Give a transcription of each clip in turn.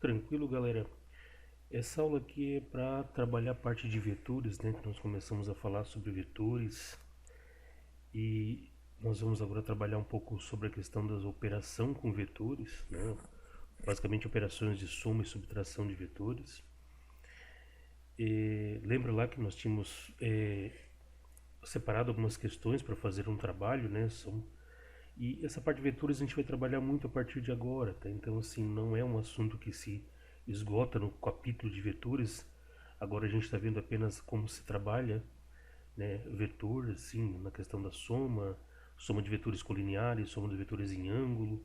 Tranquilo, galera? Essa aula aqui é para trabalhar a parte de vetores, né? Que nós começamos a falar sobre vetores e nós vamos agora trabalhar um pouco sobre a questão das operação com vetores, né? Basicamente operações de soma e subtração de vetores. Lembra lá que nós tínhamos separado algumas questões para fazer um trabalho, né? E essa parte de vetores a gente vai trabalhar muito a partir de agora, tá? Então, assim, não é um assunto que se esgota no capítulo de vetores. Agora a gente está vendo apenas como se trabalha, né, vetor, assim, na questão da soma, soma de vetores colineares, soma de vetores em ângulo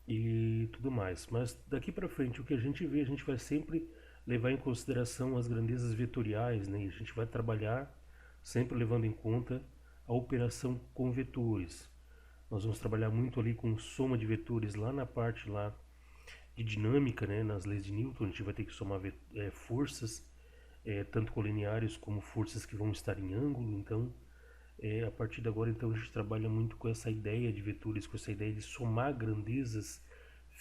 e tudo mais. Mas daqui para frente, o que a gente vê, a gente vai sempre levar em consideração as grandezas vetoriais, né? E a gente vai trabalhar sempre levando em conta a operação com vetores. Nós vamos trabalhar muito ali com soma de vetores lá na parte lá de dinâmica, né, nas leis de Newton. A gente vai ter que somar forças, tanto colineares como forças que vão estar em ângulo. Então, a partir de agora, então, a gente trabalha muito com essa ideia de vetores, com essa ideia de somar grandezas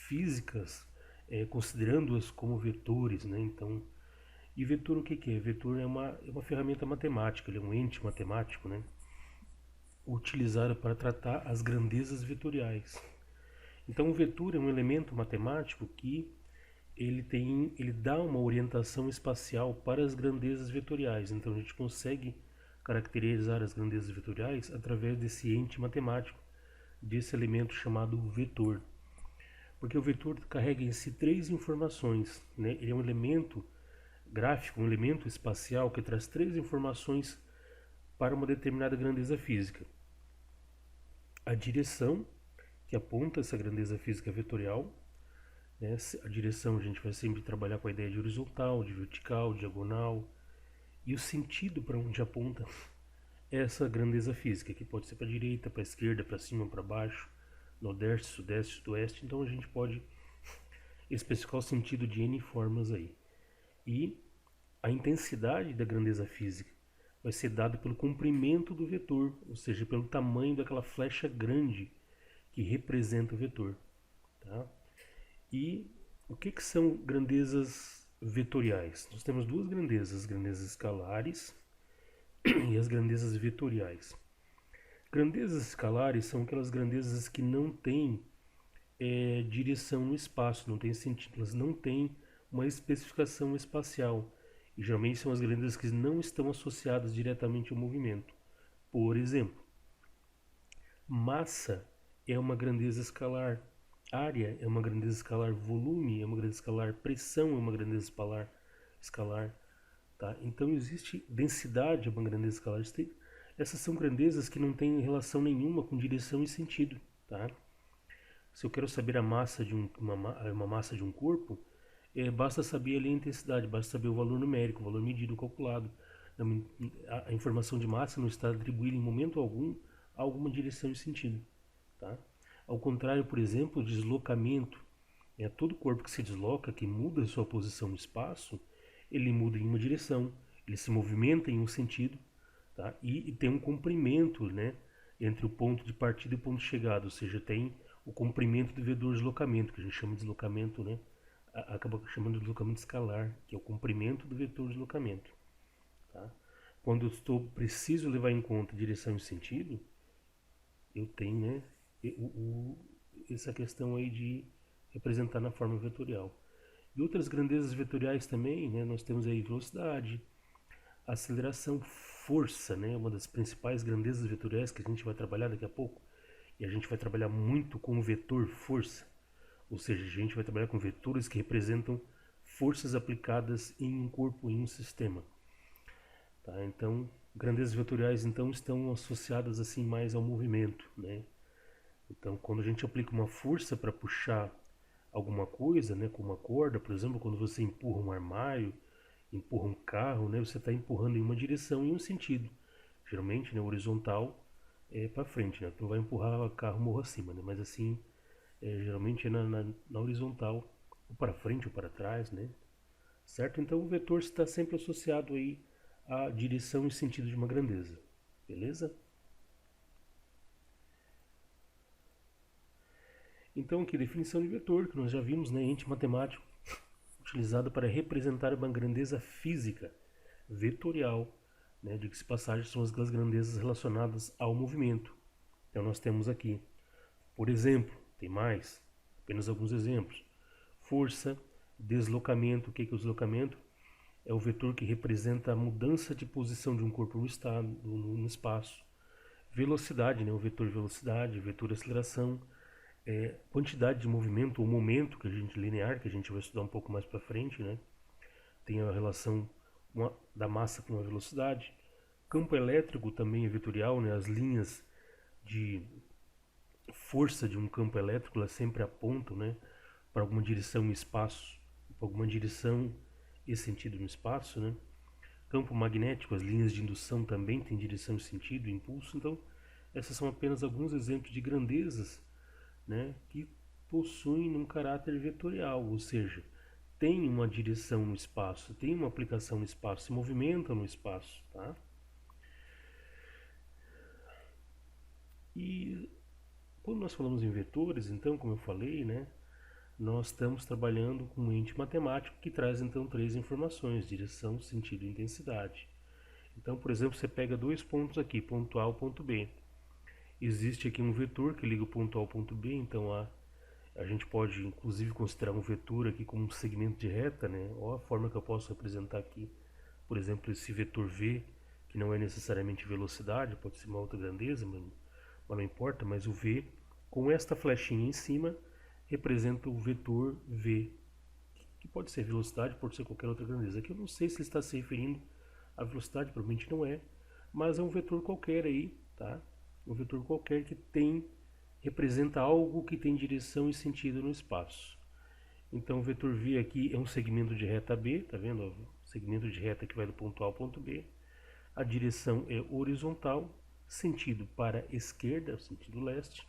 físicas, considerando-as como vetores, né? Então, e vetor o que que é? Vetor é uma ferramenta matemática, ele é um ente matemático, né? Utilizada para tratar as grandezas vetoriais. Então, o vetor é um elemento matemático que ele dá uma orientação espacial para as grandezas vetoriais. Então, a gente consegue caracterizar as grandezas vetoriais através desse ente matemático, desse elemento chamado vetor. Porque o vetor carrega em si três informações, né? Ele é um elemento gráfico, um elemento espacial que traz três informações para uma determinada grandeza física. A direção, que aponta essa grandeza física vetorial, né? A direção a gente vai sempre trabalhar com a ideia de horizontal, de vertical, diagonal, e o sentido para onde aponta essa grandeza física, que pode ser para a direita, para a esquerda, para cima, para baixo, nordeste, sudeste, sudoeste. Então a gente pode especificar o sentido de N formas aí. E a intensidade da grandeza física vai ser dada pelo comprimento do vetor, ou seja, pelo tamanho daquela flecha grande que representa o vetor. Tá? E o que são grandezas vetoriais? Nós temos duas grandezas, as grandezas escalares e as grandezas vetoriais. Grandezas escalares são aquelas grandezas que não têm direção no espaço, não têm sentido, elas não têm uma especificação espacial. E geralmente são as grandezas que não estão associadas diretamente ao movimento. Por exemplo, massa é uma grandeza escalar, área é uma grandeza escalar, volume é uma grandeza escalar, pressão é uma grandeza escalar, tá? Então existe densidade, é uma grandeza escalar. Essas são grandezas que não têm relação nenhuma com direção e sentido, tá? Se eu quero saber a massa de uma massa de um corpo, basta saber ali a intensidade, basta saber o valor numérico, o valor medido, calculado. A informação de massa não está atribuída em momento algum a alguma direção e sentido, tá? Ao contrário, por exemplo, o deslocamento. Todo corpo que se desloca, que muda a sua posição no espaço, ele muda em uma direção, ele se movimenta em um sentido, tá? E tem um comprimento, né, entre o ponto de partida e o ponto de chegada, ou seja, tem o comprimento do vetor de deslocamento, que a gente chama de deslocamento, né? Acaba chamando de deslocamento escalar, que é o comprimento do vetor de deslocamento. Tá? Quando eu preciso levar em conta direção e sentido, eu tenho, né, essa questão aí de representar na forma vetorial. E outras grandezas vetoriais também, né, nós temos aí velocidade, aceleração, força, né, uma das principais grandezas vetoriais que a gente vai trabalhar daqui a pouco. E a gente vai trabalhar muito com o vetor força, ou seja, a gente vai trabalhar com vetores que representam forças aplicadas em um corpo, em um sistema. Tá? Então, grandezas vetoriais então estão associadas assim mais ao movimento, né? Então, quando a gente aplica uma força para puxar alguma coisa, né, com uma corda, por exemplo, quando você empurra um armário, empurra um carro, né, você está empurrando em uma direção e um sentido. Geralmente, né, horizontal para frente, né? Tu não vai empurrar o carro morro acima, né? Mas assim, geralmente é na horizontal, ou para frente ou para trás, né? Certo? Então o vetor está sempre associado aí à direção e sentido de uma grandeza, beleza? Então aqui, definição de vetor, que nós já vimos, né? Ente matemático utilizada para representar uma grandeza física, vetorial, né? Diga-se de passagem, são as grandezas relacionadas ao movimento. Então nós temos aqui, por exemplo, tem mais, apenas alguns exemplos. Força, deslocamento. O que é o deslocamento? É o vetor que representa a mudança de posição de um corpo no espaço. Velocidade, né? O vetor velocidade, vetor aceleração, quantidade de movimento ou momento que a gente linear, que a gente vai estudar um pouco mais para frente, né? Tem a relação da massa com a velocidade. Campo elétrico também é vetorial, né? As linhas de força de um campo elétrico elas sempre apontam, né, para alguma direção no espaço, para alguma direção e sentido no espaço, né? Campo magnético, as linhas de indução também têm direção e sentido, impulso. Então, esses são apenas alguns exemplos de grandezas, né, que possuem um caráter vetorial, ou seja, tem uma direção no espaço, tem uma aplicação no espaço, se movimenta no espaço, tá? E quando nós falamos em vetores, então, como eu falei, né, nós estamos trabalhando com um ente matemático que traz então três informações: direção, sentido e intensidade. Então, por exemplo, você pega dois pontos aqui, ponto A e ponto B. Existe aqui um vetor que liga o ponto A ao ponto B, então a gente pode inclusive considerar um vetor aqui como um segmento de reta, né? Olha a forma que eu posso representar aqui, por exemplo, esse vetor V, que não é necessariamente velocidade, pode ser uma outra grandeza, mas não importa, mas o V, com esta flechinha em cima, representa o vetor V, que pode ser velocidade, pode ser qualquer outra grandeza. Aqui eu não sei se ele está se referindo à velocidade, provavelmente não é, mas é um vetor qualquer aí, tá? Um vetor qualquer que representa algo que tem direção e sentido no espaço. Então o vetor V aqui é um segmento de reta B, tá vendo? O segmento de reta que vai do ponto A ao ponto B. A direção é horizontal, sentido para a esquerda, sentido leste.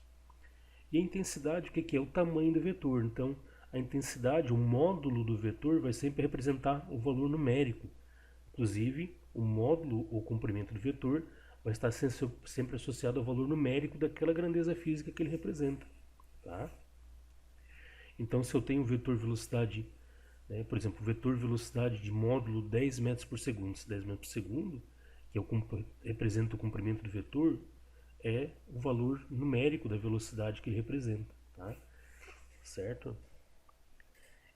E a intensidade, o que é? O tamanho do vetor. Então, a intensidade, o módulo do vetor, vai sempre representar o valor numérico. Inclusive, o módulo ou comprimento do vetor vai estar sempre associado ao valor numérico daquela grandeza física que ele representa. Tá? Então, se eu tenho o vetor velocidade, né, por exemplo, o vetor velocidade de módulo 10 metros por segundo, esse 10 metros por segundo, que representa o comprimento do vetor, é o valor numérico da velocidade que ele representa, tá? Certo?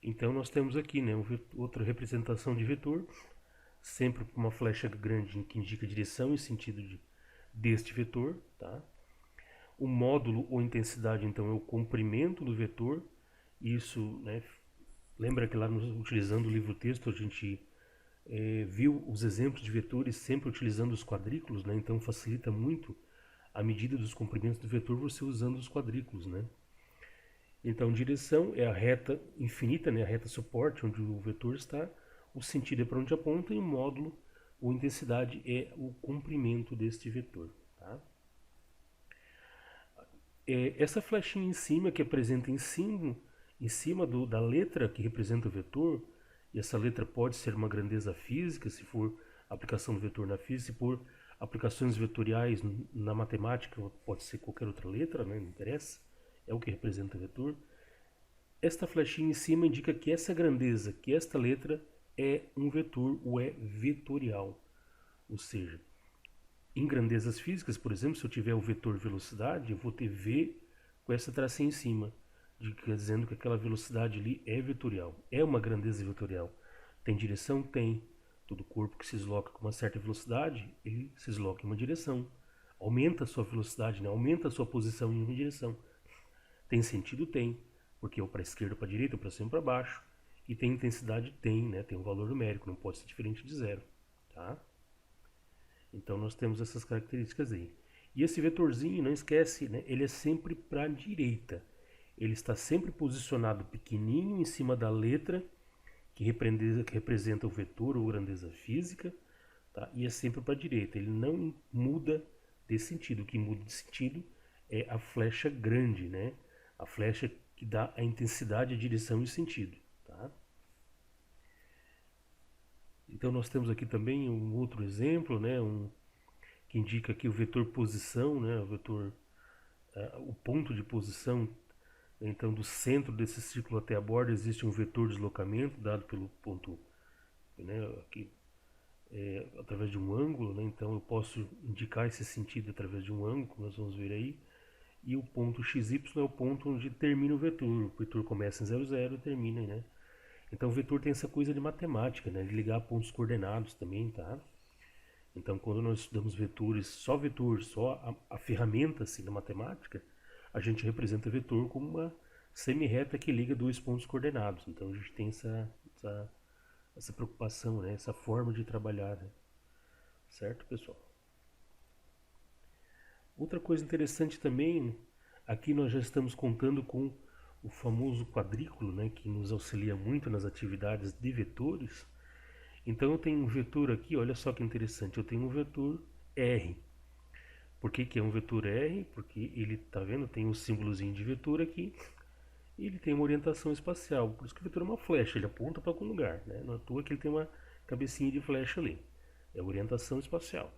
Então nós temos aqui, né, outra representação de vetor, sempre com uma flecha grande que indica a direção e sentido deste vetor, tá? O módulo ou intensidade, então, é o comprimento do vetor. Isso, né, lembra que lá utilizando o livro-texto a gente viu os exemplos de vetores sempre utilizando os quadrículos, né? Então facilita muito a medida dos comprimentos do vetor você usando os quadrículos, né? Então, direção é a reta infinita, né? A reta suporte onde o vetor está, o sentido é para onde aponta e o módulo ou intensidade é o comprimento deste vetor, tá? Essa flechinha em cima que apresenta em cima da letra que representa o vetor, e essa letra pode ser uma grandeza física, se for aplicação do vetor na física, se for aplicações vetoriais na matemática, pode ser qualquer outra letra, né? Não interessa, é o que representa o vetor. Esta flechinha em cima indica que essa grandeza, que esta letra é um vetor ou é vetorial. Ou seja, em grandezas físicas, por exemplo, se eu tiver o vetor velocidade, eu vou ter V com essa tracinha em cima, dizendo que aquela velocidade ali é vetorial, é uma grandeza vetorial. Tem direção? Tem. Todo corpo que se desloca com uma certa velocidade, ele se desloca em uma direção. Aumenta a sua velocidade, né? Aumenta a sua posição em uma direção. Tem sentido? Tem. Porque ou para a esquerda, ou para a direita, ou para cima, ou para baixo. E tem intensidade? Tem, né? Tem um valor numérico, não pode ser diferente de zero. Tá? Então nós temos essas características aí. E esse vetorzinho, não esquece, né? Ele é sempre para a direita. Ele está sempre posicionado pequenininho em cima da letra que representa o vetor ou grandeza física, tá? E é sempre para a direita. Ele não muda de sentido. O que muda de sentido é a flecha grande, né? A flecha que dá a intensidade, a direção e o sentido. Tá? Então nós temos aqui também um outro exemplo, né? Que indica aqui o vetor posição, né? O ponto de posição Então, do centro desse círculo até a borda existe um vetor de deslocamento dado pelo ponto, né, aqui, através de um ângulo, né? Então eu posso indicar esse sentido através de um ângulo, como nós vamos ver aí. E o ponto xy é o ponto onde termina o vetor. O vetor começa em 0, 0 e termina, né? Então o vetor tem essa coisa de matemática, né? De ligar pontos coordenados também, tá? Então quando nós estudamos vetores, só a ferramenta assim, da matemática, a gente representa vetor como uma semi-reta que liga dois pontos coordenados. Então a gente tem essa preocupação, né? Essa forma de trabalhar, né? Certo, pessoal? Outra coisa interessante também, aqui nós já estamos contando com o famoso quadrículo, né, que nos auxilia muito nas atividades de vetores. Então eu tenho um vetor aqui, olha só que interessante, eu tenho um vetor R. Por que que é um vetor R? Porque ele, tá vendo, tem um símbolozinho de vetor aqui, e ele tem uma orientação espacial. Por isso que o vetor é uma flecha, ele aponta para algum lugar, né? Não é à toa que ele tem uma cabecinha de flecha ali. É orientação espacial.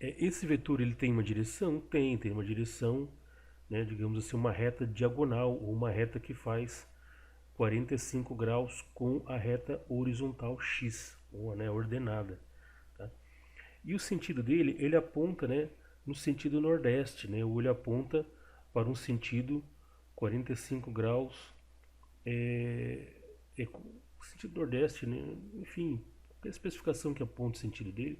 Esse vetor ele tem uma direção? Tem uma direção, né, digamos assim, uma reta diagonal ou uma reta que faz 45 graus com a reta horizontal x, ou né, ordenada. Tá? E o sentido dele, ele aponta, né, no sentido nordeste, né, ou ele aponta para um sentido 45 graus, sentido nordeste, né, enfim, a especificação que aponta o sentido dele.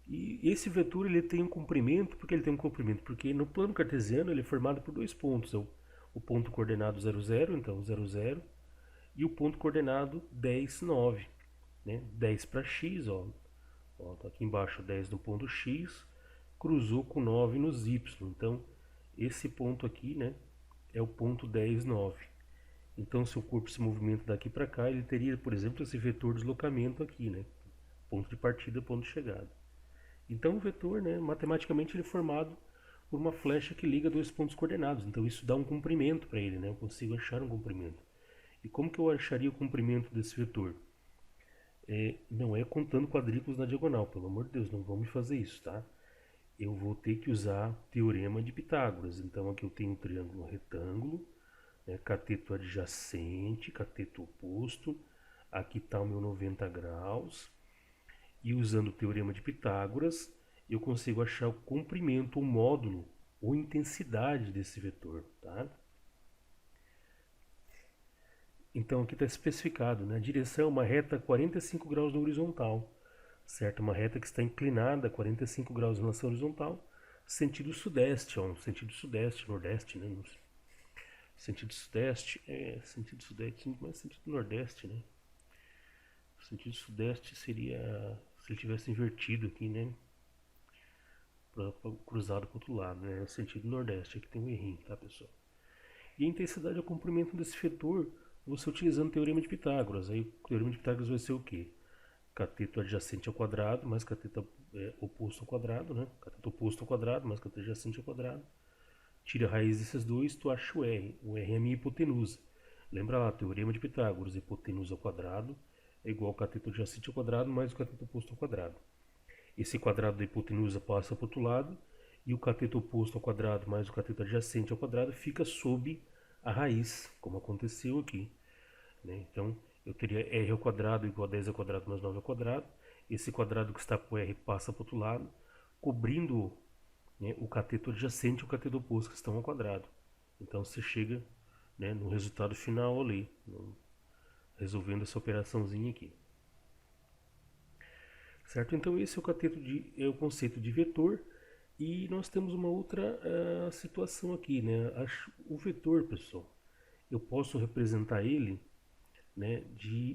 E esse vetor ele tem um comprimento, porque ele tem um comprimento, porque no plano cartesiano ele é formado por dois pontos, o ponto coordenado 0, 0, então 0, 0, e o ponto coordenado 10, 9, né? 10 para x, ó, tá aqui embaixo 10 no ponto x, cruzou com 9 nos y, então esse ponto aqui, né, é o ponto 10, 9. Então se o corpo se movimenta daqui para cá, ele teria, por exemplo, esse vetor de deslocamento aqui, né? Ponto de partida, ponto de chegada. Então o vetor, né, matematicamente ele é formado por uma flecha que liga dois pontos coordenados. Então isso dá um comprimento para ele, né? Eu consigo achar um comprimento. E como que eu acharia o comprimento desse vetor? Não é contando quadrículos na diagonal, pelo amor de Deus, não vamos fazer isso, tá? Eu vou ter que usar o teorema de Pitágoras. Então aqui eu tenho um triângulo retângulo, né, cateto adjacente, cateto oposto. Aqui está o meu 90 graus. E usando o teorema de Pitágoras, eu consigo achar o comprimento, o módulo ou intensidade desse vetor. Tá? Então aqui está especificado, né? A direção é uma reta 45 graus na horizontal, certo? Uma reta que está inclinada a 45 graus em relação à horizontal, sentido sudeste, ó, sentido sudeste, nordeste, né? Sentido sudeste, mas sentido nordeste, né? O sentido sudeste seria se ele tivesse invertido aqui, né? Cruzado para o outro lado, né? No sentido nordeste. Aqui tem um errinho, tá, pessoal? E a intensidade é o comprimento desse vetor você utilizando o teorema de Pitágoras. Aí o teorema de Pitágoras vai ser o quê? Cateto adjacente ao quadrado mais cateto oposto ao quadrado, né? Cateto oposto ao quadrado mais cateto adjacente ao quadrado. Tira a raiz desses dois, tu acha o R. O R é a minha hipotenusa. Lembra lá, teorema de Pitágoras, hipotenusa ao quadrado é igual ao cateto adjacente ao quadrado mais o cateto oposto ao quadrado. Esse quadrado da hipotenusa passa para o outro lado e o cateto oposto ao quadrado mais o cateto adjacente ao quadrado fica sob a raiz, como aconteceu aqui. Né? Então, eu teria r ao quadrado igual a 10 ao quadrado mais 9 ao quadrado. Esse quadrado que está com r passa para o outro lado, cobrindo, né, o cateto adjacente e o cateto oposto que estão ao quadrado. Então, você chega, né, no resultado final ali, resolvendo essa operaçãozinha aqui. Certo? Então esse é o conceito de vetor. E nós temos uma outra situação aqui, né? O vetor, pessoal, eu posso representar ele, né,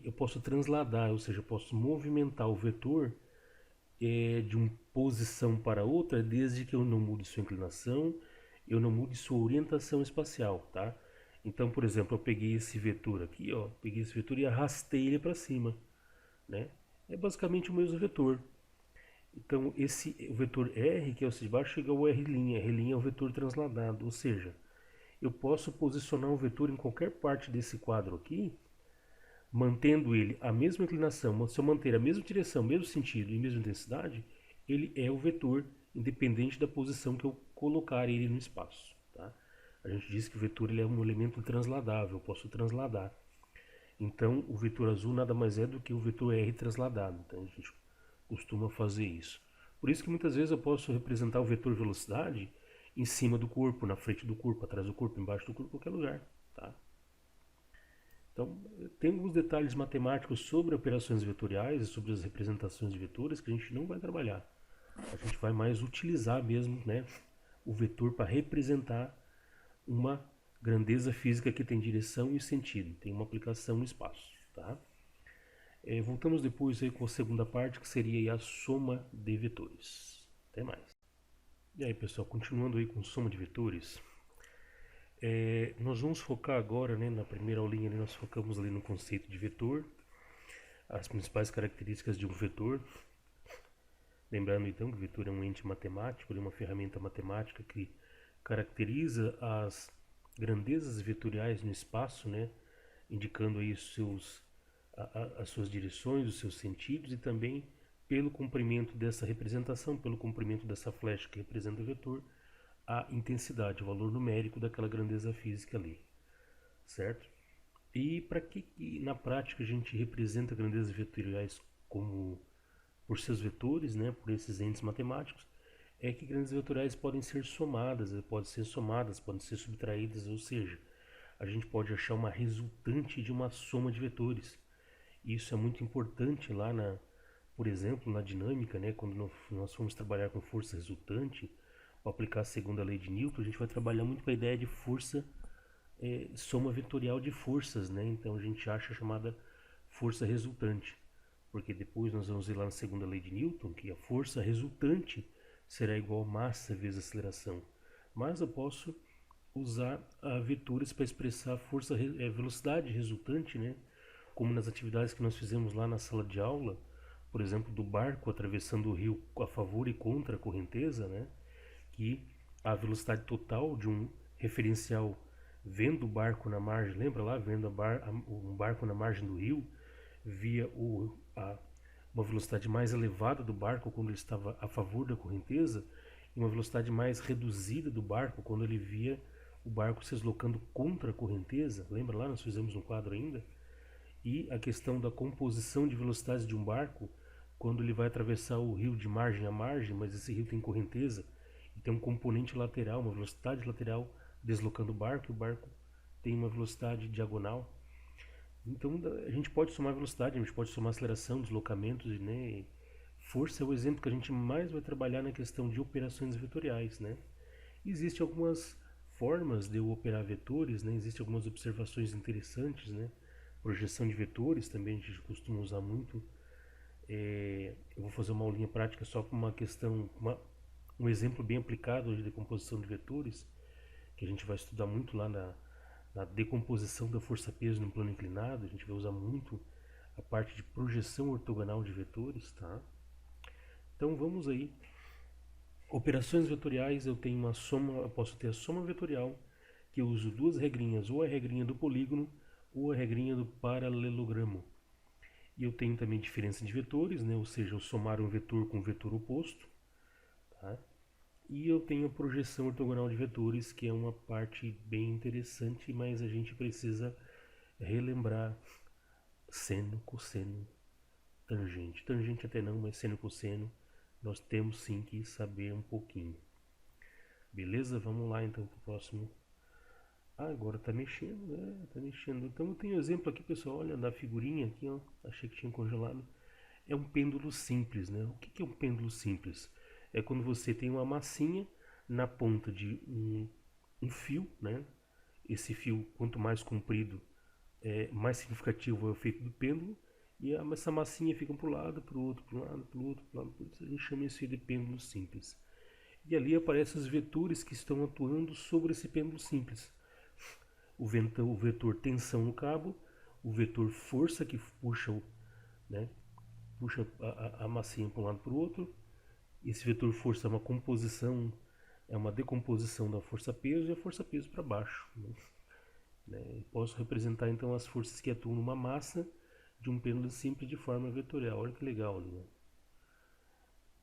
eu posso transladar, ou seja, eu posso movimentar o vetor de uma posição para outra, desde que eu não mude sua inclinação, eu não mude sua orientação espacial, tá? Então, por exemplo, eu peguei esse vetor aqui, ó, peguei esse vetor e arrastei ele para cima, né? É basicamente o mesmo vetor. Então, o vetor R, que é o de baixo, chega ao R'. R' é o vetor transladado, ou seja, eu posso posicionar o vetor em qualquer parte desse quadro aqui, mantendo ele a mesma inclinação. Se eu manter a mesma direção, mesmo sentido e mesma intensidade, ele é o vetor, independente da posição que eu colocar ele no espaço. Tá? A gente diz que o vetor ele é um elemento transladável, eu posso transladar. Então, o vetor azul nada mais é do que o vetor R transladado. Então, a gente costuma fazer isso. Por isso que muitas vezes eu posso representar o vetor velocidade em cima do corpo, na frente do corpo, atrás do corpo, embaixo do corpo, em qualquer lugar. Tá? Então, tem alguns detalhes matemáticos sobre operações vetoriais e sobre as representações de vetores que a gente não vai trabalhar. A gente vai mais utilizar mesmo, né, o vetor para representar uma grandeza física que tem direção e sentido, tem uma aplicação no espaço. Tá? Voltamos depois aí com a segunda parte, que seria a soma de vetores. Até mais. E aí, pessoal, continuando aí com soma de vetores, nós vamos focar agora, né, na primeira aulinha, nós focamos ali no conceito de vetor, as principais características de um vetor. Lembrando então que o vetor é um ente matemático, uma ferramenta matemática que caracteriza as grandezas vetoriais no espaço, né, indicando aí as suas direções, os seus sentidos, e também pelo comprimento dessa representação, pelo comprimento dessa flecha que representa o vetor, a intensidade, o valor numérico daquela grandeza física ali, certo? E para que na prática a gente representa grandezas vetoriais como por seus vetores, né, por esses entes matemáticos, é que grandezas vetoriais podem ser somadas, podem ser subtraídas, ou seja, a gente pode achar uma resultante de uma soma de vetores. Isso é muito importante lá por exemplo, na dinâmica, né, quando nós formos trabalhar com força resultante, ao aplicar a segunda lei de Newton, a gente vai trabalhar muito com a ideia de força, soma vetorial de forças, né? Então a gente acha a chamada força resultante, porque depois nós vamos ver lá na segunda lei de Newton que a força resultante será igual a massa vezes aceleração. Mas eu posso usar vetores para expressar a força, velocidade resultante, né? Como nas atividades que nós fizemos lá na sala de aula, por exemplo, do barco atravessando o rio a favor e contra a correnteza, né? Que a velocidade total de um referencial vendo o barco na margem, lembra lá, vendo um barco na margem do rio, via uma velocidade mais elevada do barco quando ele estava a favor da correnteza e uma velocidade mais reduzida do barco quando ele via o barco se deslocando contra a correnteza. Lembra lá, nós fizemos um quadro ainda? E a questão da composição de velocidades de um barco quando ele vai atravessar o rio de margem a margem, mas esse rio tem correnteza e tem um componente lateral, uma velocidade lateral deslocando o barco, e o barco tem uma velocidade diagonal. Então a gente pode somar velocidade, a gente pode somar aceleração, deslocamentos, né? Força é o exemplo que a gente mais vai trabalhar na questão de operações vetoriais, né? Existem algumas formas de eu operar vetores, né? Existem algumas observações interessantes, né? Projeção de vetores também a gente costuma usar muito. Eu vou fazer uma aulinha prática só com uma questão, um exemplo bem aplicado de decomposição de vetores, que a gente vai estudar muito lá na decomposição da força-peso no plano inclinado. A gente vai usar muito a parte de projeção ortogonal de vetores, tá? Então vamos aí. Operações vetoriais, eu tenho uma soma, eu posso ter a soma vetorial, que eu uso duas regrinhas, ou a regrinha do polígono ou a regrinha do paralelogramo. E eu tenho também diferença de vetores, né? Ou seja, eu somar um vetor com um vetor oposto, tá? E eu tenho a projeção ortogonal de vetores, que é uma parte bem interessante, mas a gente precisa relembrar seno, cosseno, tangente. Tangente até não, mas seno e cosseno nós temos sim que saber um pouquinho. Beleza? Vamos lá então para o próximo. Agora tá mexendo, né? Tá mexendo. Então eu tenho exemplo aqui, pessoal. Olha, da figurinha aqui, ó. Achei que tinha congelado. É um pêndulo simples, né? O que é um pêndulo simples? É quando você tem uma massinha na ponta de um fio, né? Esse fio, quanto mais comprido, mais significativo é o efeito do pêndulo. E essa massinha fica para um lado, para o outro, para um lado, para o outro, para o outro. A gente chama isso de pêndulo simples. E ali aparecem os vetores que estão atuando sobre esse pêndulo simples. O vetor tensão no cabo, o vetor força que puxa, né, puxa a massinha para um lado para o outro. Esse vetor força é uma composição, é uma decomposição da força-peso e a força-peso para baixo. Né? Posso representar então as forças que atuam numa massa de um pêndulo simples de forma vetorial. Olha que legal ali, né?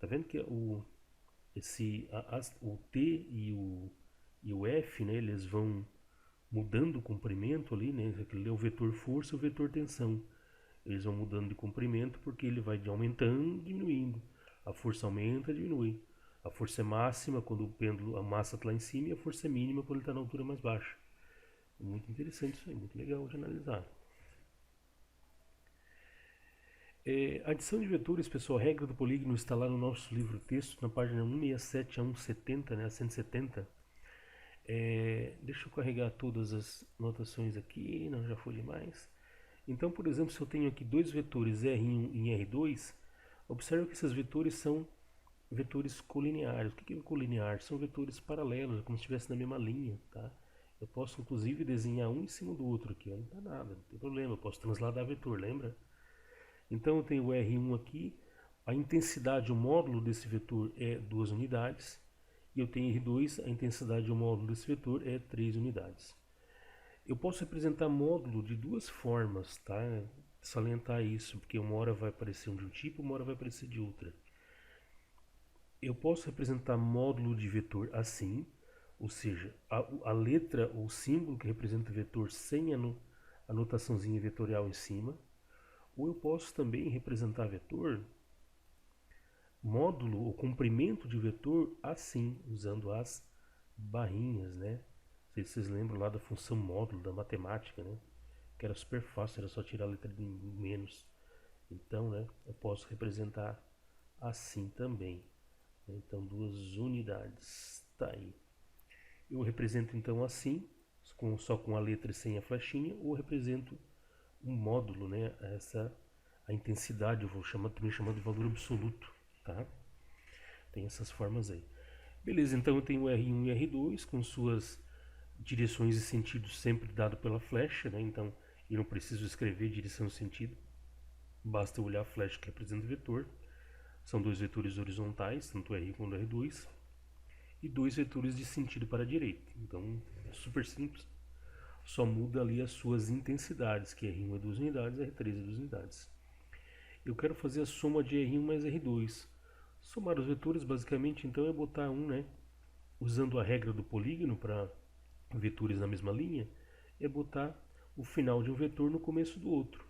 Tá vendo que o T e e o F, né, eles vão mudando o comprimento ali, né? Aquele é o vetor força e o vetor tensão. Eles vão mudando de comprimento porque ele vai aumentando, diminuindo. A força aumenta, diminui. A força é máxima quando o pêndulo, a massa está lá em cima, e a força é mínima quando ele está na altura mais baixa. É muito interessante isso aí, muito legal de analisar. Adição de vetores, pessoal, a regra do polígono está lá no nosso livro texto, na página 167 a 170, né, a 170. Deixa eu carregar todas as notações aqui, não, já foi demais. Então, por exemplo, se eu tenho aqui dois vetores R1 e R2, observe que esses vetores são vetores colineares. O que é colinear? São vetores paralelos, como se estivesse na mesma linha, tá? Eu posso, inclusive, desenhar um em cima do outro aqui, ó, não dá nada, não tem problema, eu posso transladar vetor, lembra? Então, eu tenho o R1 aqui, a intensidade, o módulo desse vetor é 2 unidades, e eu tenho R2, a intensidade, o módulo desse vetor é 3 unidades. Eu posso representar módulo de duas formas, tá? Salientar isso, porque uma hora vai aparecer de um tipo, uma hora vai aparecer de outra. Eu posso representar módulo de vetor assim, ou seja, a letra ou símbolo que representa o vetor sem a notaçãozinha vetorial em cima. Ou eu posso também representar vetor, módulo ou comprimento de vetor assim, usando as barrinhas, né? Não sei se vocês lembram lá da função módulo da matemática, né? Que era super fácil, era só tirar a letra de menos. Então, né, eu posso representar assim também. Então, 2 unidades. Tá aí. Eu represento então assim, só com a letra e sem a flechinha, ou represento um módulo, né? A intensidade, eu vou também chamar de valor absoluto, tá? Tem essas formas aí. Beleza, então eu tenho R1 e R2 com suas direções e sentidos sempre dado pela flecha, né? Então eu não preciso escrever direção e sentido, basta eu olhar a flecha que representa o vetor. São dois vetores horizontais, tanto R1 quanto R2, e dois vetores de sentido para a direita. Então é super simples, só muda ali as suas intensidades, que R1 é 2 unidades, R3 é 2 unidades. Eu quero fazer a soma de R1 mais R2. Somar os vetores basicamente então é botar um, né? Usando a regra do polígono para vetores na mesma linha, é botar o final de um vetor no começo do outro.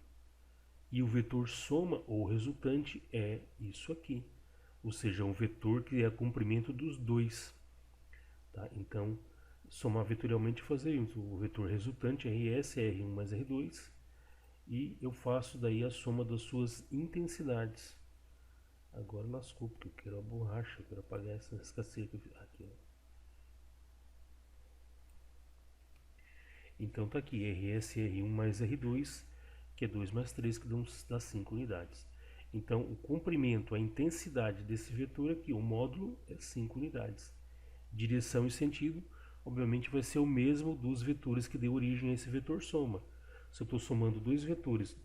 E o vetor soma ou resultante é isso aqui. Ou seja, um vetor que é o comprimento dos dois. Tá? Então, somar vetorialmente fazer isso. O vetor resultante RS é R1 mais R2. E eu faço daí a soma das suas intensidades. Agora lascou, porque eu quero a borracha, eu quero apagar essa escasseira que eu fiz. Aqui, ó. Então tá aqui, RS R1 mais R2, que é 2 mais 3, que dá 5 unidades. Então o comprimento, a intensidade desse vetor aqui, o módulo é 5 unidades. Direção e sentido, obviamente vai ser o mesmo dos vetores que deu origem a esse vetor soma. Se eu estou somando dois vetores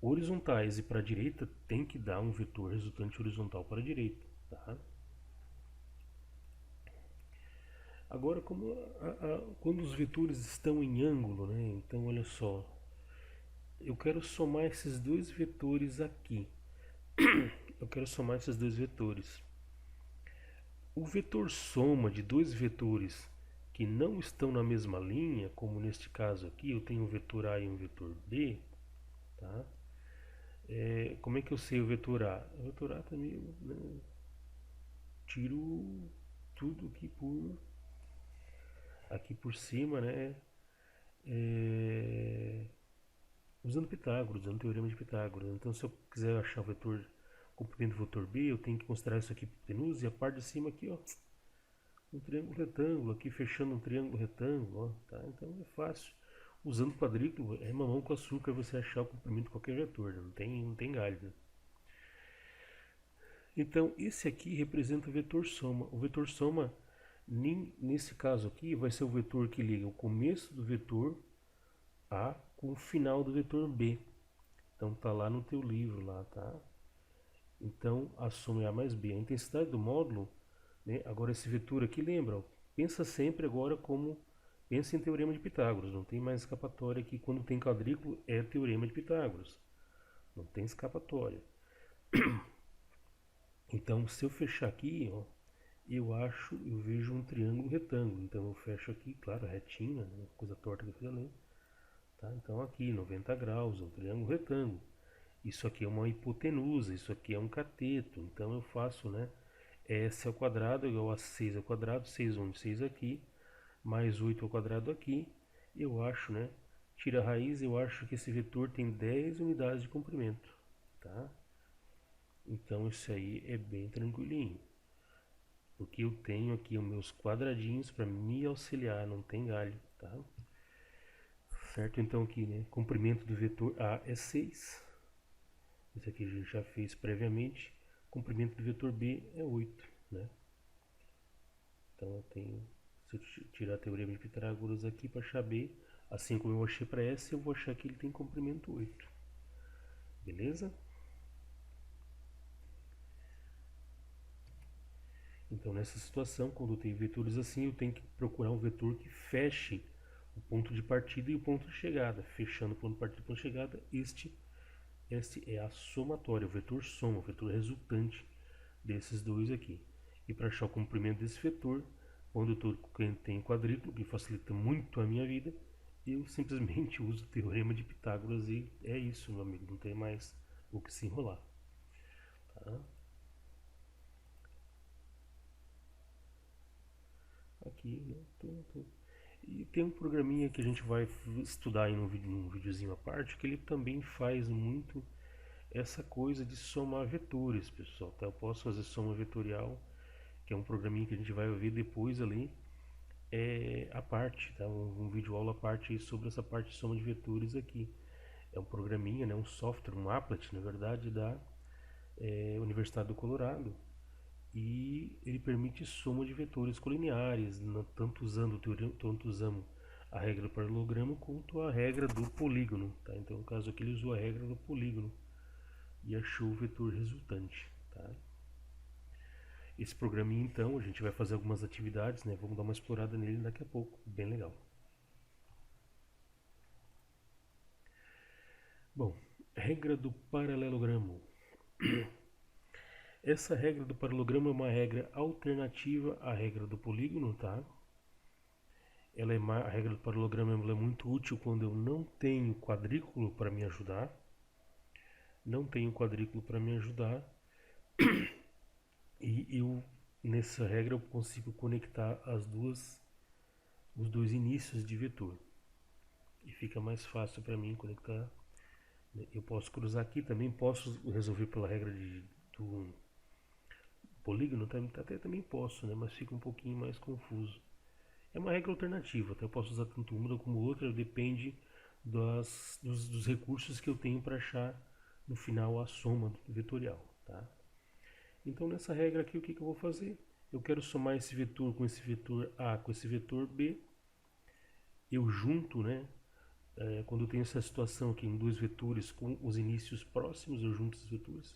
horizontais e para a direita, tem que dar um vetor resultante horizontal para a direita. Tá? Agora, quando os vetores estão em ângulo, né? Então, olha só, eu quero somar esses dois vetores aqui. Eu quero somar esses dois vetores. O vetor soma de dois vetores que não estão na mesma linha, como neste caso aqui, eu tenho um vetor A e um vetor B, tá? Como é que eu sei o vetor A? O vetor A também, né? Tiro tudo aqui por cima, né? Usando Pitágoras, usando o teorema de Pitágoras. Então, se eu quiser achar o vetor comprimento do vetor B, eu tenho que considerar isso aqui hipotenusa e a parte de cima aqui, ó, um triângulo retângulo, aqui fechando um triângulo retângulo, ó, tá? Então é fácil. Usando quadrículo, é mamão com açúcar você achar o comprimento de qualquer vetor, né? Não tem galho. Né? Então, esse aqui representa o vetor soma. O vetor soma, nesse caso aqui, vai ser o vetor que liga o começo do vetor A com o final do vetor B. Então tá lá no teu livro lá, tá? Então a soma é A mais B. A intensidade do módulo, né? Agora esse vetor aqui, lembra? Pensa sempre agora como pensa em teorema de Pitágoras. Não tem mais escapatória aqui. Quando tem quadrículo é teorema de Pitágoras. Não tem escapatória. Então se eu fechar aqui, ó, eu vejo um triângulo retângulo. Então eu fecho aqui, claro, retinha, né? Coisa torta que eu fiz ali. Tá? Então aqui, 90 graus, um triângulo retângulo. Isso aqui é uma hipotenusa, isso aqui é um cateto. Então eu faço, né? S ao quadrado igual a 6 ao quadrado, 6 onde 6 aqui, mais 8 ao quadrado aqui. Eu acho, né? Tira a raiz, eu acho que esse vetor tem 10 unidades de comprimento. Tá? Então isso aí é bem tranquilinho. Porque eu tenho aqui os meus quadradinhos para me auxiliar, não tem galho, tá? Certo? Então aqui, né? Comprimento do vetor A é 6. Isso aqui a gente já fez previamente. Comprimento do vetor B é 8, né? Então eu tenho, se eu tirar a teorema de Pitágoras aqui para achar B, assim como eu achei para S, eu vou achar que ele tem comprimento 8. Beleza? Então nessa situação, quando eu tenho vetores assim, eu tenho que procurar um vetor que feche o ponto de partida e o ponto de chegada. Fechando o ponto de partida e o ponto de chegada, este é a somatória, o vetor soma, o vetor resultante desses dois aqui. E para achar o comprimento desse vetor, quando eu tenho quadrículo, que facilita muito a minha vida, eu simplesmente uso o teorema de Pitágoras e é isso, meu amigo, não tem mais o que se enrolar. Tá? Aqui, né? E tem um programinha que a gente vai estudar aí num videozinho à parte, que ele também faz muito essa coisa de somar vetores, pessoal. Tá? Eu posso fazer soma vetorial, que é um programinha que a gente vai ver depois ali, a parte, tá? Um vídeo aula à parte aí sobre essa parte de soma de vetores aqui. É um programinha, né? Um software, um applet, na verdade, da Universidade do Colorado. E ele permite soma de vetores colineares, tanto usando a regra do paralelogramo quanto a regra do polígono. Tá? Então, no caso aqui, ele usou a regra do polígono e achou o vetor resultante. Tá? Esse programinha, então, a gente vai fazer algumas atividades, né? Vamos dar uma explorada nele daqui a pouco, bem legal. Bom, regra do paralelogramo. Essa regra do paralelogramo é uma regra alternativa à regra do polígono, tá? A regra do paralelogramo é muito útil quando eu não tenho quadrículo para me ajudar. Não tenho quadrículo para me ajudar. E nessa regra eu consigo conectar os dois inícios de vetor. E fica mais fácil para mim conectar. Eu posso cruzar aqui, também posso resolver pela regra do polígono, até também posso, né? Mas fica um pouquinho mais confuso. É uma regra alternativa, tá? Eu posso usar tanto uma como outra, depende dos recursos que eu tenho para achar no final a soma vetorial, tá? Então nessa regra aqui o que eu vou fazer? Eu quero somar esse vetor com esse vetor A com esse vetor B. Eu junto, né? Quando eu tenho essa situação aqui em dois vetores com os inícios próximos, eu junto esses vetores.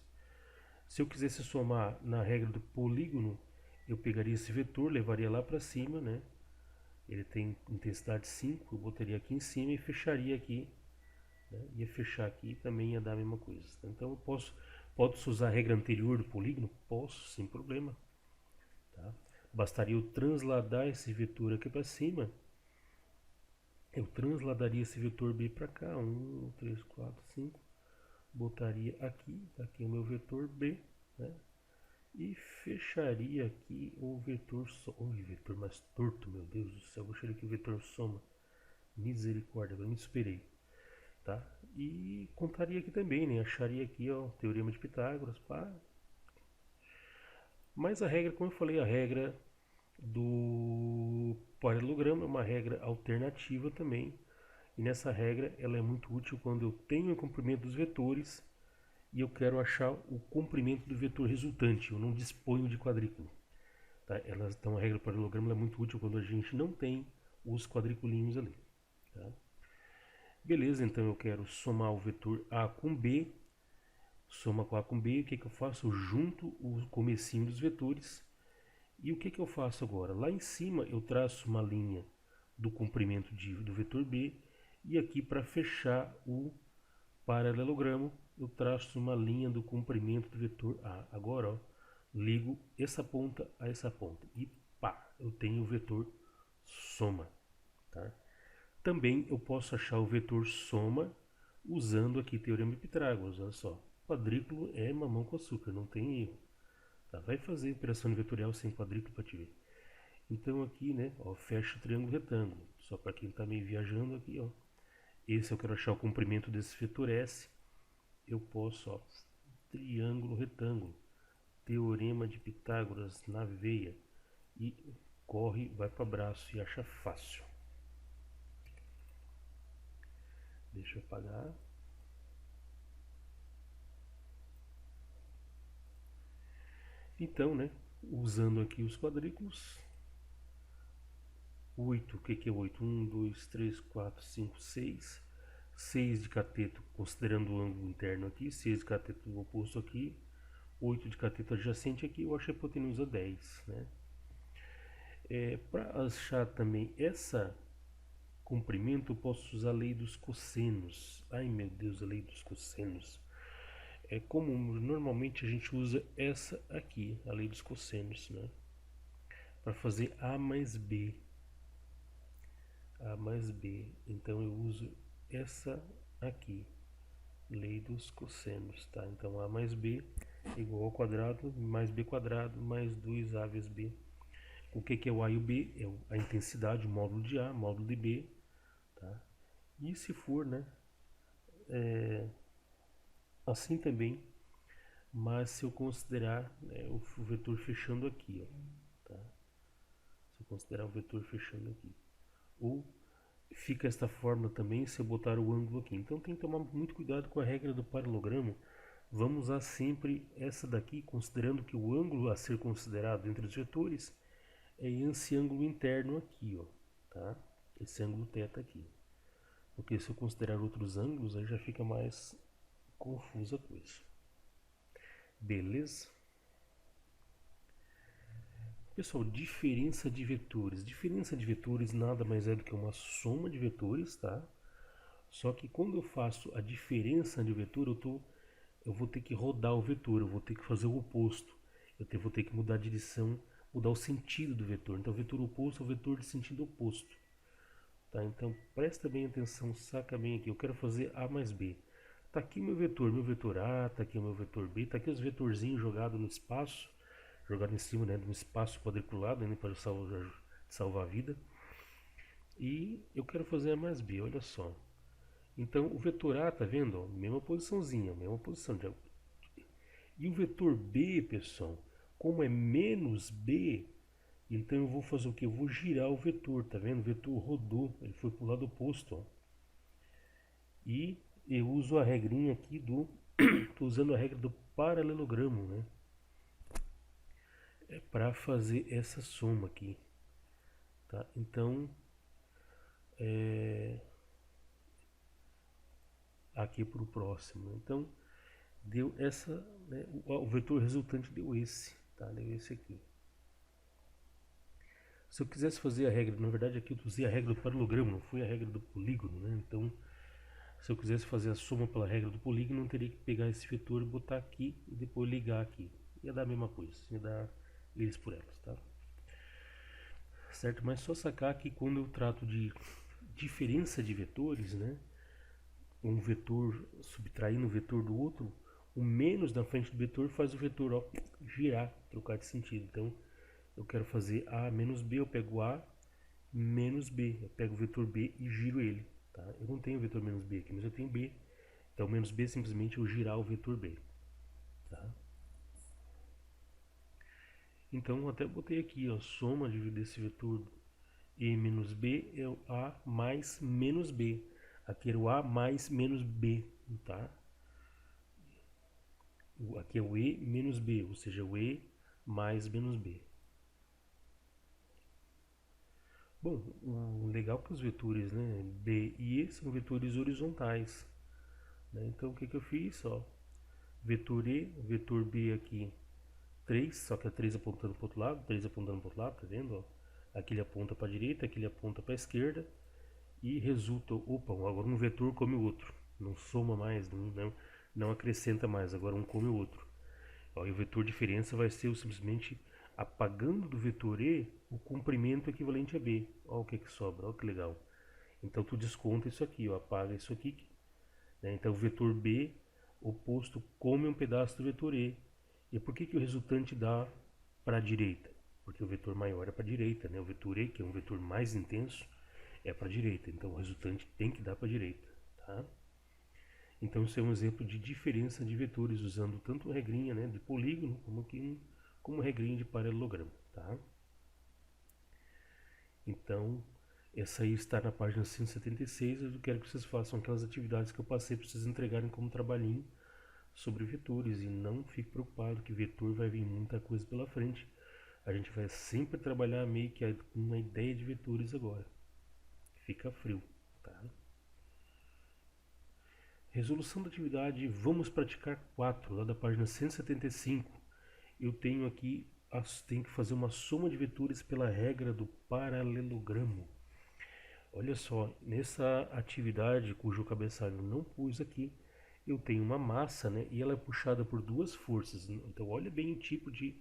Se eu quisesse somar na regra do polígono, eu pegaria esse vetor, levaria lá para cima, né? Ele tem intensidade 5, eu botaria aqui em cima e fecharia aqui, né? Ia fechar aqui e também ia dar a mesma coisa. Então eu posso usar a regra anterior do polígono? Posso, sem problema. Tá? Bastaria eu transladar esse vetor aqui para cima. Eu transladaria esse vetor B para cá, 1, 3, 4, 5. Botaria aqui, aqui o meu vetor B, né? E fecharia aqui o vetor soma. Ui, vetor mais torto, meu Deus do céu. Vou achar aqui o vetor soma. Misericórdia, agora me esperei. Tá? E contaria aqui também, né? Acharia aqui, ó, o teorema de Pitágoras, pá. Mas a regra, como eu falei, a regra do paralelogramo é uma regra alternativa também. E nessa regra ela é muito útil quando eu tenho o comprimento dos vetores e eu quero achar o comprimento do vetor resultante. Eu não disponho de quadrículo. Tá? Então a regra do paralelogramo é muito útil quando a gente não tem os quadriculinhos ali. Tá? Beleza, então eu quero somar o vetor A com B. Soma com A com B, o que eu faço? Eu junto o comecinho dos vetores. E o que eu faço agora? Lá em cima eu traço uma linha do comprimento do vetor B. E aqui para fechar o paralelogramo eu traço uma linha do comprimento do vetor A. Agora, ó, ligo essa ponta a essa ponta e pá, eu tenho o vetor soma, tá? Também eu posso achar o vetor soma usando aqui teorema de Pitágoras, olha só. Quadrículo é mamão com açúcar, não tem erro. Tá? Vai fazer operação vetorial sem quadrículo para te ver. Então aqui, né, ó, fecha o triângulo retângulo. Só para quem está meio viajando aqui, ó. Esse eu quero achar o comprimento desse vetor S. Eu posso, ó, triângulo retângulo, teorema de Pitágoras na veia e corre, vai para braço e acha fácil. Deixa eu apagar. Então, né, usando aqui os quadrículos, 8, o que é 8? 1, 2, 3, 4, 5, 6. 6 de cateto, considerando o ângulo interno aqui, 6 de cateto oposto aqui, 8 de cateto adjacente aqui, eu acho a hipotenusa 10, né? Para achar também essa comprimento, eu posso usar a lei dos cossenos. Ai meu Deus, a lei dos cossenos. É como normalmente a gente usa essa aqui, a lei dos cossenos, né? Para fazer A mais B. A mais B. Então eu uso essa aqui, lei dos cossenos, tá? Então A mais B igual ao quadrado mais B quadrado mais 2A vezes B. O que é o A e o B? É a intensidade, o módulo de A, módulo de B, tá? E se for, né, assim também, mas se eu considerar, né, o vetor fechando aqui, ó, tá? Se eu considerar o vetor fechando aqui. Ou fica esta forma também se eu botar o ângulo aqui. Então tem que tomar muito cuidado com a regra do paralelogramo. Vamos usar sempre essa daqui, considerando que o ângulo a ser considerado entre os vetores é esse ângulo interno aqui, ó, tá? Esse ângulo θ aqui. Porque se eu considerar outros ângulos, aí já fica mais confusa a coisa. Beleza? Pessoal, diferença de vetores. Diferença de vetores nada mais é do que uma soma de vetores, tá? Só que quando eu faço a diferença de vetor, eu vou ter que rodar o vetor, eu vou ter que fazer o oposto. Vou ter que mudar a direção, mudar o sentido do vetor. Então, o vetor oposto é o vetor de sentido oposto. Tá? Então, presta bem atenção, saca bem aqui. Eu quero fazer A mais B. Tá aqui meu vetor A, tá aqui o meu vetor B, tá aqui os vetorzinhos jogados no espaço, jogado em cima, né, de um espaço quadriculado, né, para salvar a vida. E eu quero fazer A mais B, olha só. Então, o vetor A, tá vendo? Ó, mesma posiçãozinha, mesma posição. E o vetor B, pessoal, como é menos B, então eu vou fazer o que? Eu vou girar o vetor, tá vendo? O vetor rodou, ele foi para o lado oposto, ó. E eu uso a regrinha aqui do... Estou usando a regra do paralelogramo, né? É para fazer essa soma aqui, tá? Então, aqui para o próximo. Então, deu essa, né? O vetor resultante deu esse, tá? Deu esse aqui. Se eu quisesse fazer a regra, na verdade aqui eu usei a regra do paralelogramo, não foi a regra do polígono, né? Então, se eu quisesse fazer a soma pela regra do polígono, eu teria que pegar esse vetor e botar aqui e depois ligar aqui. Ia dar a mesma coisa, ia dar eles por elas, tá? Certo? Mas só sacar que quando eu trato de diferença de vetores, né? Um vetor subtraindo o vetor do outro, o menos na frente do vetor faz o vetor, ó, girar, trocar de sentido. Então, eu quero fazer A menos B, eu pego A menos B, eu pego o vetor B e giro ele, tá? Eu não tenho o vetor menos B aqui, mas eu tenho B, então menos B simplesmente eu girar o vetor B, tá? Então eu até botei aqui, ó, soma desse vetor E menos B é o A mais menos B, aqui era o A mais menos B, tá? Aqui é o E menos B, ou seja, o E mais menos B. Bom, o legal é que os vetores, né, B e E são vetores horizontais, né? Então o que eu fiz? Ó, vetor E, vetor B aqui 3, só que é 3 apontando para o outro lado, 3 apontando para o outro lado, tá vendo? Ó? Aqui ele aponta para a direita, aqui ele aponta para a esquerda e resulta, opa, agora um vetor come o outro, não soma mais, não acrescenta mais, agora um come o outro. Ó, e o vetor diferença vai ser simplesmente apagando do vetor E o comprimento equivalente a B. Olha o que sobra, olha que legal. Então tu desconta isso aqui, ó, apaga isso aqui, né? Então o vetor B oposto come um pedaço do vetor E. E por que o resultante dá para a direita? Porque o vetor maior é para a direita, né? O vetor E, que é um vetor mais intenso, é para a direita. Então o resultante tem que dar para a direita, tá? Então isso é um exemplo de diferença de vetores usando tanto regrinha, né, de polígono como regrinha de paralelogramo, tá? Então essa aí está na página 176. Eu quero que vocês façam aquelas atividades que eu passei para vocês entregarem como trabalhinho sobre vetores e não fique preocupado que vetor vai vir muita coisa pela frente. A gente vai sempre trabalhar meio que com uma ideia de vetores agora. Fica frio, tá? Resolução da atividade, vamos praticar 4, lá da página 175. Eu tenho aqui, tenho que fazer uma soma de vetores pela regra do paralelogramo. Olha só, nessa atividade cujo cabeçalho eu não pus aqui, eu tenho uma massa, né, e ela é puxada por duas forças. Então olha bem o tipo de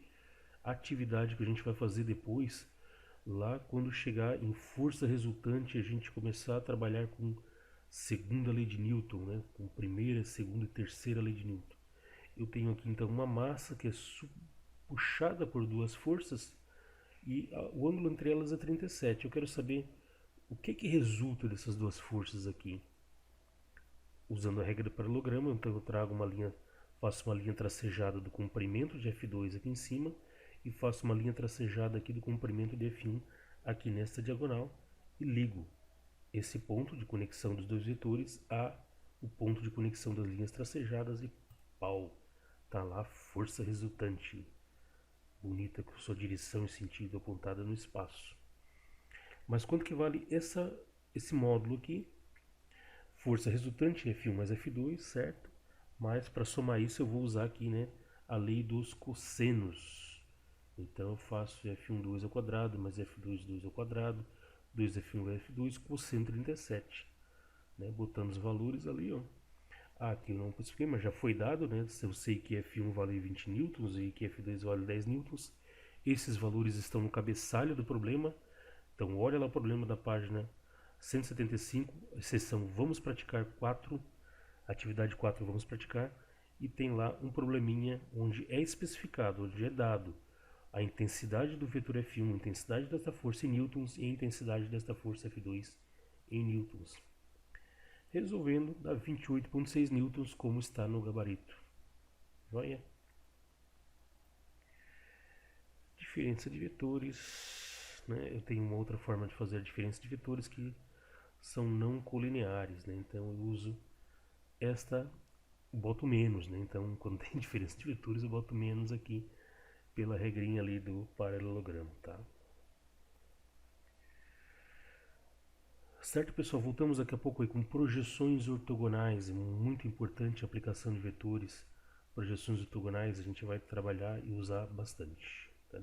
atividade que a gente vai fazer depois, lá quando chegar em força resultante, a gente começar a trabalhar com segunda lei de Newton, né, com primeira, segunda e terceira lei de Newton. Eu tenho aqui então uma massa que é puxada por duas forças e o ângulo entre elas é 37. Eu quero saber o que resulta dessas duas forças aqui. Usando a regra do paralelogramo, então eu trago uma linha, faço uma linha tracejada do comprimento de F2 aqui em cima e faço uma linha tracejada aqui do comprimento de F1 aqui nesta diagonal e ligo esse ponto de conexão dos dois vetores a o ponto de conexão das linhas tracejadas e pau, tá lá a força resultante, bonita com sua direção e sentido apontada no espaço. Mas quanto que vale esse módulo aqui? Força resultante F1 mais F2, certo? Mas para somar isso eu vou usar aqui, né, a lei dos cossenos. Então eu faço F1 2 ao quadrado mais F2 2 ao quadrado, 2F1 vai F2, cosseno 37. Né, botando os valores ali, ó. Aqui eu não especifiquei, mas já foi dado, né? Eu sei que F1 vale 20 newtons e que F2 vale 10 newtons. Esses valores estão no cabeçalho do problema. Então olha lá o problema da página 175, seção vamos praticar 4, atividade 4 vamos praticar, e tem lá um probleminha onde é especificado, onde é dado a intensidade do vetor F1, a intensidade desta força em newtons e a intensidade desta força F2 em newtons. Resolvendo, dá 28,6 newtons como está no gabarito. Joia? Diferença de vetores, né? Eu tenho uma outra forma de fazer a diferença de vetores que são não colineares, né? Então eu uso esta, boto menos, né? Então quando tem diferença de vetores eu boto menos aqui pela regrinha ali do paralelogramo, tá? Certo, pessoal, voltamos daqui a pouco aí com projeções ortogonais, é muito importante a aplicação de vetores. Projeções ortogonais a gente vai trabalhar e usar bastante. Tá?